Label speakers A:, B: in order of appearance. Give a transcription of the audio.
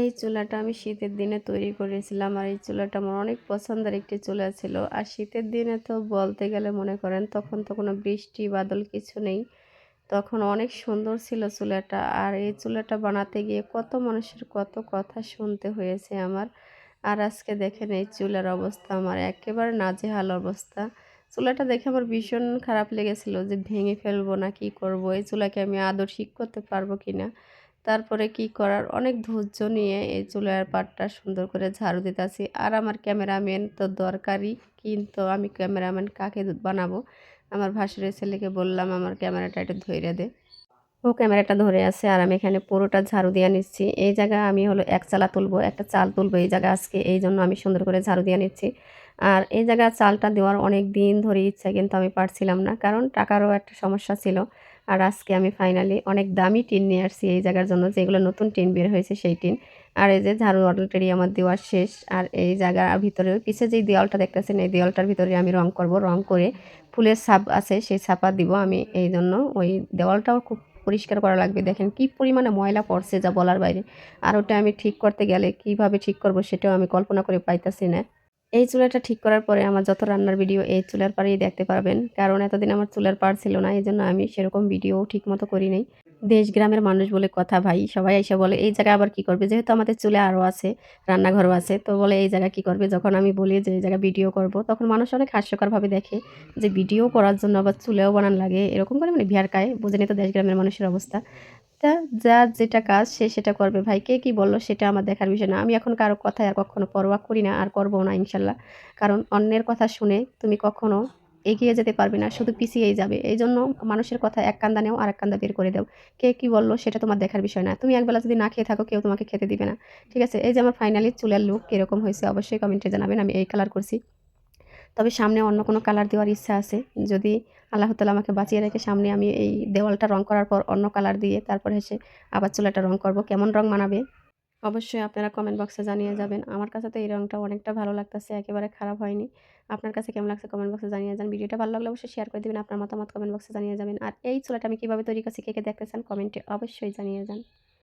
A: এই চুলাটা আমি শীতের দিনে তৈরি করেছিলাম। আর এই চুলাটা আমার অনেক পছন্দের একটি চুলা ছিল। আর শীতের দিনে তো বলতে গেলে মনে করেন তখন তো কোনো বৃষ্টি বাদল কিছু নেই। তখন অনেক সুন্দর ছিল চুলাটা। আর এই চুলাটা বানাতে গিয়ে কত মানুষের কত কথা শুনতে হয়েছে আমার। আর আজকে দেখেন এই চুলার অবস্থা আমার একেবারে নাজেহাল অবস্থা। চুলাটা দেখে আমার ভীষণ খারাপ লেগেছিল যে ভেঙে ফেলবো না কি করব, এই চুলাকে আমি আদৌ ঠিক করতে পারবো কিনা। তারপরে কি করার, অনেক ধৈর্য নিয়ে এই চুলার পাটটা সুন্দর করে ঝাড়ু দিতেছি। আর আমার ক্যামেরাম্যান তো দরকারই, কিন্তু আমি ক্যামেরাম্যান কাকে বানাবো। আমার ভাসুরের ছেলেকে বললাম আমার ক্যামেরাটা একটু ধইরা দে। ও ক্যামেরাটা ধরে আছে আর আমি এখানে পুরোটা ঝাড়ু দিয়ে নিচ্ছি। এই জায়গায় আমি হলো এক চালা তুলবো, একটা চাল তুলবো এই জায়গা আজকে, এই জন্য আমি সুন্দর করে ঝাড়ু দিয়ে নিচ্ছি। আর এই জায়গায় চালটা দেওয়ার অনেক দিন ধরে ইচ্ছা, কিন্তু আমি পারছিলাম না, কারণ টাকারও একটা সমস্যা ছিল। আর আজকে আমি ফাইনালি অনেক দামি টিন নিয়ে আসছি এই জায়গার জন্য, যেগুলো নতুন টিন বের হয়েছে সেই টিন। আর এই যে ঝাড়ু অলরেডি আমার দেওয়া শেষ। আর এই জায়গার ভিতরে পিছে যেই দেওয়ালটা দেখতেছেন, এই দেওয়ালটার ভিতরে আমি রং করব, রং করে ফুলের ছাপ আছে সেই ছাপা দিব আমি। এই জন্য ওই দেওয়ালটাও খুব পরিষ্কার করা লাগবে। দেখেন কি পরিমাণে ময়লা পড়ছে যা বলার বাইরে। আর ওটা আমি ঠিক করতে গেলে কিভাবে ঠিক করব সেটাও আমি কল্পনা করে পাইতাছি না। এই চুলাটা ঠিক করার পরে আমার যত রান্নার ভিডিও এই চুলার পাড়েই দেখতে পারবেন, কারণ এতদিন আমার চুলার পাড় ছিল না, এই জন্য আমি সেরকম ভিডিও ঠিক মতো করি নাই। দেশ গ্রামের মানুষ বলে কথা ভাই, সবাই এসে বলে এই জায়গায় আবার কি করবে, যেহেতু আমাদের চুলে আরও আছে, রান্নাঘরও আছে, তো বলে এই জায়গা কি করবে। যখন আমি বলি যে এই জায়গায় ভিডিও করব, তখন মানুষ অনেক হাস্যকরভাবে দেখে যে ভিডিও করার জন্য আবার চুলেও বানান লাগে, এরকম করে মানে ভিয়ার বুঝেনি তো দেশ গ্রামের মানুষের অবস্থা। তা যার যেটা কাজ সে সেটা করবে ভাই, কে কি বললো সেটা আমার দেখার বিষয় না। আমি এখন কারো কথায় আর কখনো পরোয়া করি না, আর করবো না ইনশাল্লাহ। কারণ অন্যের কথা শুনে তুমি কখনো এগিয়ে যেতে পারবে না, শুধু পিছিয়েই যাবে। এই জন্য মানুষের কথা এক কান্দা নেও আর এক কান্দা বের করে দাও। কে কি বললো সেটা তোমার দেখার বিষয় না। তুমি একবেলা যদি না খেয়ে থাকো, কেউ তোমাকে খেতে দিবে না। ঠিক আছে, এই যে আমার ফাইনালি চুলের লুক কিরকম হয়েছে অবশ্যই কমেন্টে জানাবেন। আমি এই কালার করছি, তবে সামনে অন্য কোনো কালার দেওয়ার ইচ্ছা আছে। যদি আল্লাহ তাআলা আমাকে বাঁচিয়ে রেখে সামনে আমি এই দেওয়ালটা রং করার পর অন্য কালার দিয়ে তারপরে এসে আবার চুলাটা রং করব। কেমন রং মানাবে অবশ্যই আপনারা কমেন্ট বক্সে জানিয়ে যাবেন। আমার কাছে তো এই রংটা অনেকটা ভালো লাগতেছে, একেবারে খারাপ হয়নি। আপনার কাছে কেমন লাগছে কমেন্ট বক্সে জানিয়ে যান। ভিডিওটা ভালো লাগলে অবশ্যই শেয়ার করে দিবেন। আপনার মতামত কমেন্ট বক্সে জানিয়ে যাবেন। আর এই চুলাটা আমি কীভাবে তৈরি করছি, কে কে দেখতে চান কমেন্টে অবশ্যই জানিয়ে যান।